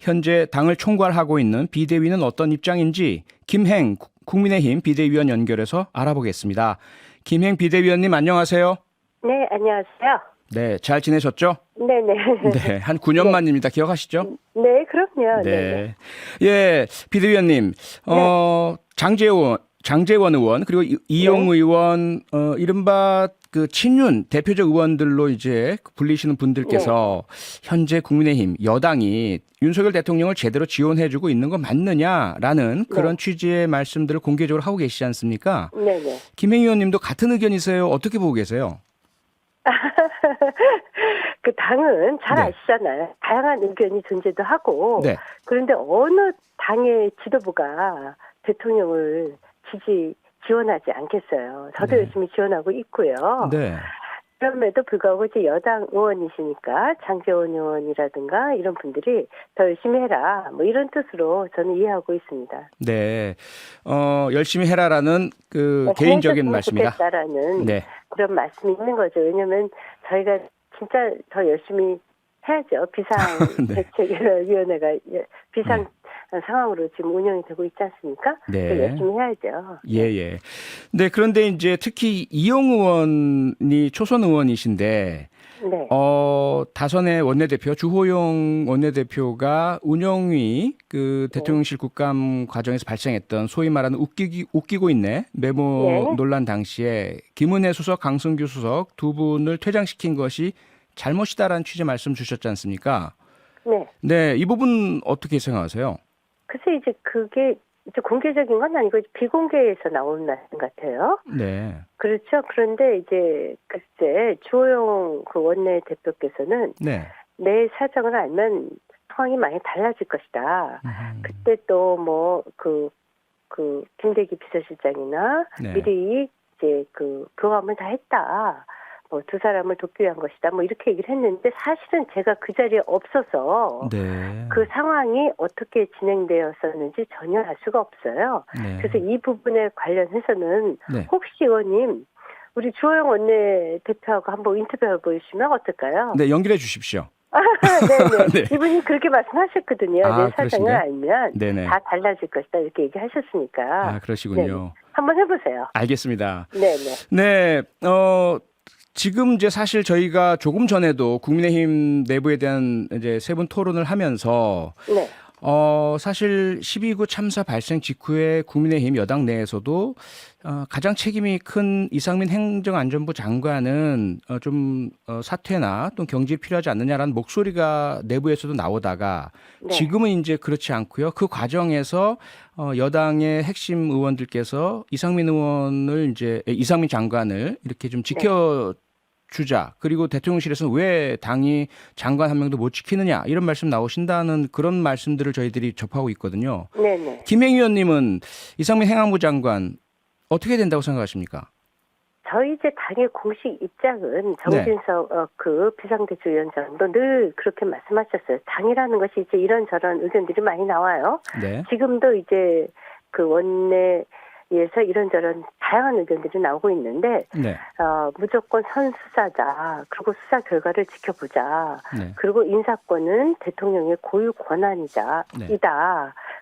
현재 당을 총괄하고 있는 비대위는 어떤 입장인지 김행 국민의힘 비대위원 연결해서 알아보겠습니다. 김행 비대위원님 안녕하세요. 네, 안녕하세요. 네, 잘 지내셨죠? 네네. 네, 한 9년 만입니다. 기억하시죠? 네, 그럼요. 네. 예, 비대위원님, 장제원 의원, 그리고 이용 의원, 이른바 그 친윤 대표적 의원들로 이제 불리시는 분들께서 현재 국민의힘 여당이 윤석열 대통령을 제대로 지원해주고 있는 거 맞느냐라는 그런 취지의 말씀들을 공개적으로 하고 계시지 않습니까? 네네. 김행 의원님도 같은 의견이세요? 어떻게 보고 계세요? 그 당은 잘 네. 아시잖아요. 다양한 의견이 존재도 하고. 네. 그런데 어느 당의 지도부가 대통령을 지원하지 않겠어요. 저도 네. 열심히 지원하고 있고요. 네. 그럼에도 불구하고 이제 여당 의원이시니까 장제원 의원이라든가 이런 분들이 더 열심히 해라. 뭐 이런 뜻으로 저는 이해하고 있습니다. 네. 열심히 해라라는 그 개인적인 말씀이다. 좋겠다라는 네. 그런 말씀이 있는 거죠. 왜냐하면 저희가 진짜 더 열심히 해야죠. 비상대책위원회가 비상 상황으로 지금 운영이 되고 있지 않습니까? 네. 열심히 해야죠. 예. 네, 그런데 이제 특히 이용 의원이 초선 의원이신데, 네. 다선의 원내대표, 주호영 원내대표가 운영위 그 대통령실 국감 과정에서 발생했던 소위 말하는 웃기고 있네 메모 논란 당시에 김은혜 수석, 강승규 수석 두 분을 퇴장시킨 것이 잘못이다라는 취지의 말씀 주셨지 않습니까? 네. 네, 이 부분 어떻게 생각하세요? 글쎄 이제 그게 이제 공개적인 건 아니고 비공개에서 나온 말씀 같아요. 네. 그렇죠. 그런데 이제 글쎄 주호영 그 원내 대표께서는 네. 내 사정을 알면 상황이 많이 달라질 것이다. 그때 또 뭐 김대기 비서실장이나 네. 미리 이제 그 교감을 다 했다. 뭐 두 사람을 돕기 위한 것이다. 뭐 이렇게 얘기를 했는데 사실은 제가 그 자리에 없어서 네. 그 상황이 어떻게 진행되었었는지 전혀 알 수가 없어요. 네. 그래서 이 부분에 관련해서는 네. 혹시 의원님 우리 주호영 원내대표하고 한번 인터뷰해 보시면 어떨까요? 네, 연결해 주십시오. 네네. 네. 이분이 그렇게 말씀하셨거든요. 아, 내 사정을 그러신가요? 알면 네네. 다 달라질 것이다 이렇게 얘기하셨으니까. 아, 그러시군요. 네네. 한번 해보세요. 알겠습니다. 네네. 네, 지금 이제 사실 저희가 조금 전에도 국민의힘 내부에 대한 이제 세분 토론을 하면서 네. 사실 12구 참사 발생 직후에 국민의힘 여당 내에서도 가장 책임이 큰 이상민 행정안전부 장관은 좀 사퇴나 또 경질이 필요하지 않느냐라는 목소리가 내부에서도 나오다가 네. 지금은 이제 그렇지 않고요. 그 과정에서 여당의 핵심 의원들께서 이상민 장관을 이렇게 좀 지켜주자. 그리고 대통령실에서는 왜 당이 장관 한 명도 못 지키느냐 이런 말씀 나오신다는 그런 말씀들을 저희들이 접하고 있거든요. 네네. 김행 의원님은 이상민 행안부 장관 어떻게 된다고 생각하십니까? 저희 이제 당의 공식 입장은 정진석 그 비상대책위원장도 늘 그렇게 말씀하셨어요. 당이라는 것이 이제 이런저런 의견들이 많이 나와요. 네. 지금도 이제 그 원내에서 이런저런 다양한 의견들이 나오고 있는데 네. 무조건 선수사자. 그리고 수사 결과를 지켜보자. 네. 그리고 인사권은 대통령의 고유 권한이다. 네.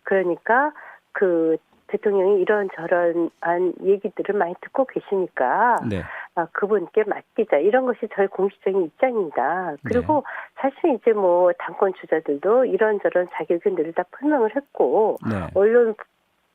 그러니까 그 대통령이 이런저런 얘기들을 많이 듣고 계시니까 네. 그분께 맡기자. 이런 것이 저희 공식적인 입장입니다. 그리고 사실 이제 뭐 당권 주자들도 이런저런 자기 의견들을 다 표명을 했고 네. 언론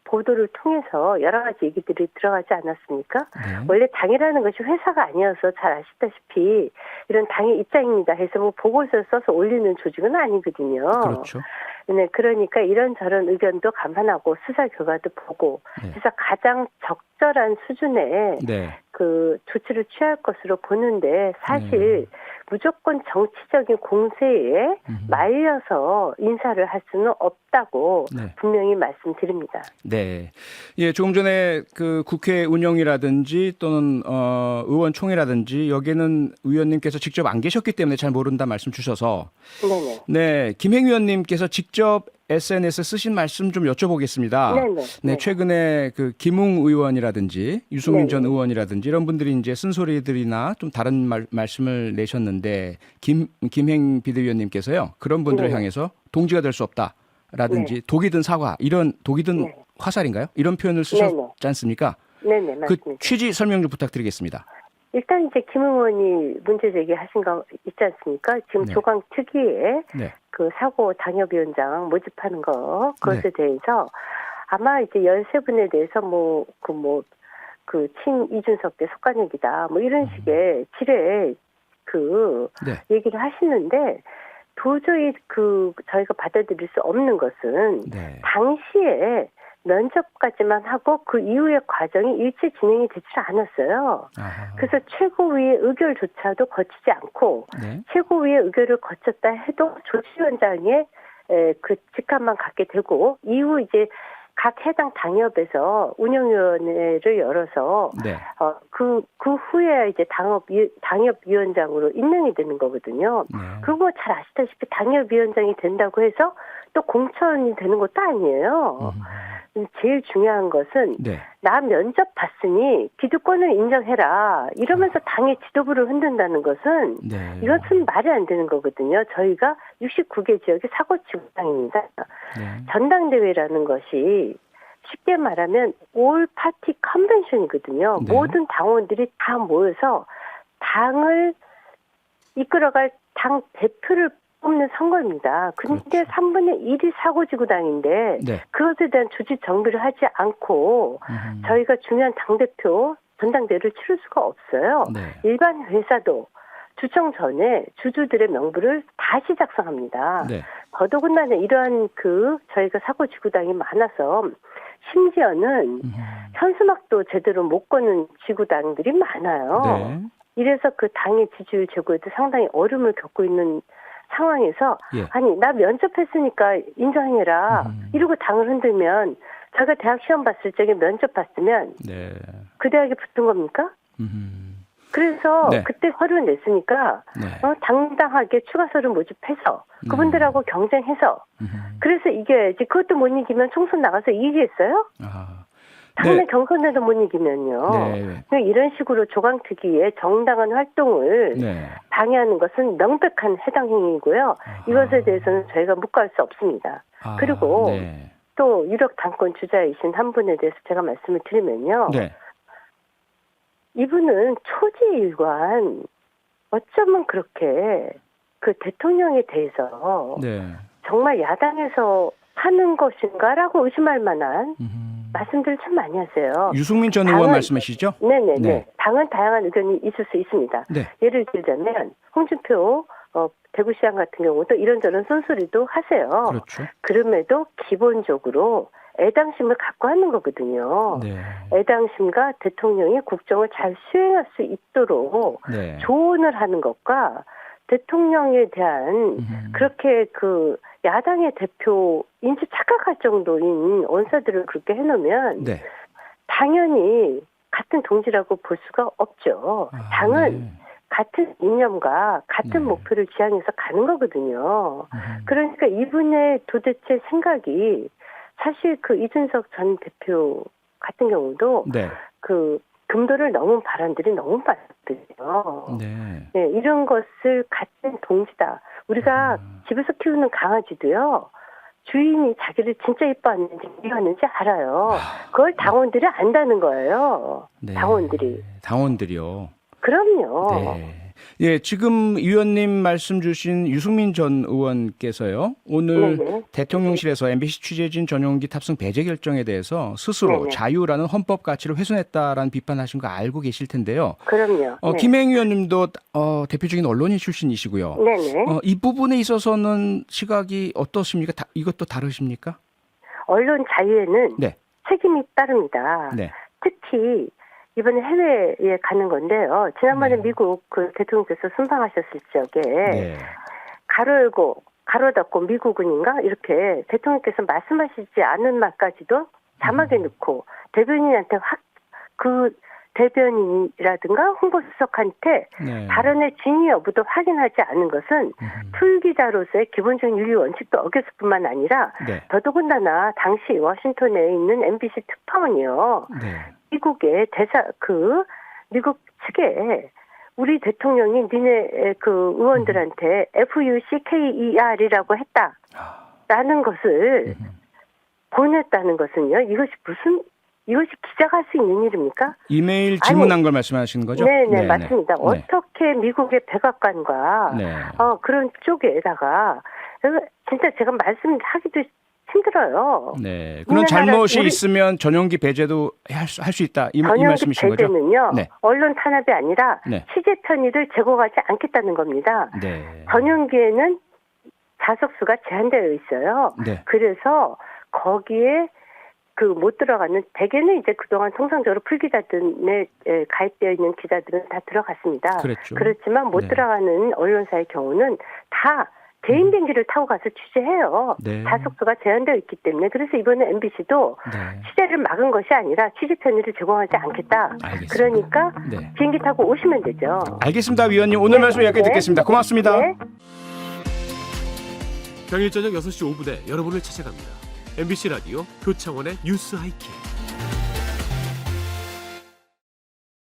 보도를 통해서 여러 가지 얘기들이 들어가지 않았습니까? 네. 원래 당이라는 것이 회사가 아니어서 잘 아시다시피 이런 당의 입장입니다 해서 뭐 보고서를 써서 올리는 조직은 아니거든요. 그렇죠. 네, 그러니까 이런저런 의견도 감안하고 수사 결과도 보고 그래서 가장 적절한 수준의 네. 그 조치를 취할 것으로 보는데 사실 무조건 정치적인 공세에 말려서 인사를 할 수는 없다고 분명히 말씀드립니다. 네. 예, 조금 전에 그 국회 운영이라든지 또는 의원총회라든지 여기에는 의원님께서 직접 안 계셨기 때문에 잘 모른다 말씀 주셔서 네네. 네, 김행 의원님께서 직접 SNS 쓰신 말씀 좀 여쭤보겠습니다. 네네. 네, 최근에 그 김웅 의원이라든지 유승민 전 의원이라든지 이런 분들이 이제 쓴소리들이나 좀 다른 말씀을 내셨는데 김행 비대위원님께서요 그런 분들을 향해서 동지가 될 수 없다라든지 네. 독이 든 사과 이런 독이 든 네. 화살인가요? 이런 표현을 쓰셨지 네네. 않습니까? 네네, 그 맞습니다. 취지 설명 좀 부탁드리겠습니다. 일단 이제 김 의원이 문제 제기하신 거 있지 않습니까? 지금 네. 조강 특위에 네. 그 사고 당협위원장 모집하는 거 그것에 네. 대해서 아마 이제 13분에 대해서 친 이준석 대 속간역이다 뭐 이런 식의 지뢰 네. 얘기를 하시는데 도저히 저희가 받아들일 수 없는 것은 네. 당시에 면접까지만 하고 그 이후의 과정이 일체 진행이 되지 않았어요. 아하. 그래서 최고위의 의결조차도 거치지 않고 네. 최고위의 의결을 거쳤다 해도 조치위원장의 그 직함만 갖게 되고 이후 이제 각 해당 당협에서 운영위원회를 열어서 네. 그 후에 이제 당협위원장으로 임명이 되는 거거든요. 네. 그거 잘 아시다시피 당협위원장이 된다고 해서 또 공천이 되는 것도 아니에요. 제일 중요한 것은 네. 나 면접 봤으니 기득권을 인정해라 이러면서 당의 지도부를 흔든다는 것은 네. 이것은 말이 안 되는 거거든요. 저희가 69개 지역의 사고치구당입니다. 네. 전당대회라는 것이 쉽게 말하면 올 파티 컨벤션이거든요. 네. 모든 당원들이 다 모여서 당을 이끌어갈 당 대표를 뽑는 선거입니다. 그런데 그렇죠. 3분의 1이 사고지구당인데 네. 그것에 대한 조직 정비를 하지 않고 저희가 중요한 당대표 전당대회를 치를 수가 없어요. 네. 일반 회사도 주청 전에 주주들의 명부를 다시 작성합니다. 네. 더더군다나 이러한 저희가 사고지구당이 많아서 심지어는 현수막도 제대로 못 거는 지구당들이 많아요. 네. 이래서 그 당의 지지율 제고에도 상당히 어려움을 겪고 있는 상황에서 예. 아니 나 면접했으니까 인정해라 이러고 당을 흔들면 제가 대학 시험 봤을 적에 면접 봤으면 네. 그 대학에 붙은 겁니까? 그래서 네. 그때 서류를 냈으니까 네. 당당하게 추가 서류 모집해서 그분들하고 경쟁해서 그래서 이겨야지. 그것도 못 이기면 총선 나가서 이기겠어요? 아. 당내 네. 경선에도 못 이기면요. 네. 이런 식으로 조강특위의 정당한 활동을 네. 방해하는 것은 명백한 해당 행위이고요. 이것에 대해서는 저희가 묵과할 수 없습니다. 아, 그리고 네. 또 유력 당권 주자이신 한 분에 대해서 제가 말씀을 드리면요. 네. 이분은 초지일관 어쩌면 그렇게 대통령에 대해서 네. 정말 야당에서 하는 것인가라고 의심할 만한 말씀들을 참 많이 하세요. 유승민 전 의원 말씀하시죠? 네네네. 네. 당은 다양한 의견이 있을 수 있습니다. 네. 예를 들자면 홍준표 대구시장 같은 경우도 이런저런 쏜소리도 하세요. 그렇죠. 그럼에도 기본적으로 애당심을 갖고 하는 거거든요. 네. 애당심과 대통령이 국정을 잘 수행할 수 있도록 네. 조언을 하는 것과 대통령에 대한 그렇게 야당의 대표 인지 착각할 정도인 언사들을 그렇게 해놓으면 네. 당연히 같은 동지라고 볼 수가 없죠. 당은 네. 같은 이념과 같은 네. 목표를 지향해서 가는 거거든요. 그러니까 이분의 도대체 생각이 사실 이준석 전 대표 같은 경우도 네. 금도를 넘은 발언들이 너무 많거든요. 네. 네, 이런 것을 같은 동지다. 우리가 집에서 키우는 강아지도요. 주인이 자기를 진짜 이뻐하는지 미워하는지 알아요. 그걸 당원들이 안다는 거예요. 네. 당원들이요. 그럼요. 네. 예, 지금 의원님 말씀 주신 유승민 전 의원께서요. 오늘 네네. 대통령실에서 MBC 취재진 전용기 탑승 배제 결정에 대해서 스스로 네네. 자유라는 헌법 가치를 훼손했다라는 비판하신 거 알고 계실 텐데요. 그럼요. 네. 김행 의원님도 대표적인 언론인 출신이시고요. 네네. 이 부분에 있어서는 시각이 어떻습니까? 이것도 다르십니까? 언론 자유에는 네. 책임이 따릅니다. 네. 특히 이번에 해외에 가는 건데요. 지난번에 네. 미국 대통령께서 순방하셨을 적에 네. 가로 열고 가로 닫고 미국은인가 이렇게 대통령께서 말씀하시지 않은 말까지도 자막에 넣고 대변인한테 대변인이라든가 홍보수석한테 네. 발언의 진위 여부도 확인하지 않은 것은 풀기자로서의 기본적인 윤리 원칙도 어겼을 뿐만 아니라 네. 더더군다나 당시 워싱턴에 있는 MBC 특파원이요. 네. 미국의 미국 측에 우리 대통령이 니네 의원들한테 FUCKER이라고 했다. 라는 것을 보냈다는 것은요. 이것이 기자가 할 수 있는 일입니까? 이메일 질문한 걸 말씀하시는 거죠? 네, 맞습니다. 어떻게 미국의 백악관과 네. 그런 쪽에다가 진짜 제가 말씀하기도 힘들어요. 네. 그런 잘못이 있으면 전용기 배제도 할 수 있다. 이 말씀이신 거죠? 배제는요. 네. 언론 탄압이 아니라 네. 취재 편의를 제공하지 않겠다는 겁니다. 네. 전용기에는 좌석수가 제한되어 있어요. 네. 그래서 거기에 못 들어가는 대개는 이제 그동안 통상적으로 풀기자들에 가입되어 있는 기자들은 다 들어갔습니다. 그랬죠. 그렇지만 못 네. 들어가는 언론사의 경우는 다 개인 비행기를 타고 가서 취재해요. 네. 좌석수가 제한되어 있기 때문에. 그래서 이번에 MBC도 네. 취재를 막은 것이 아니라 취재 편의를 제공하지 않겠다. 알겠습니다. 그러니까 네. 비행기 타고 오시면 되죠. 알겠습니다, 위원님. 오늘 말씀 여기까지 듣겠습니다. 고맙습니다. 네. 평일 저녁 6시 5분에 여러분을 찾아갑니다. MBC 라디오 표창원의 뉴스 하이킥.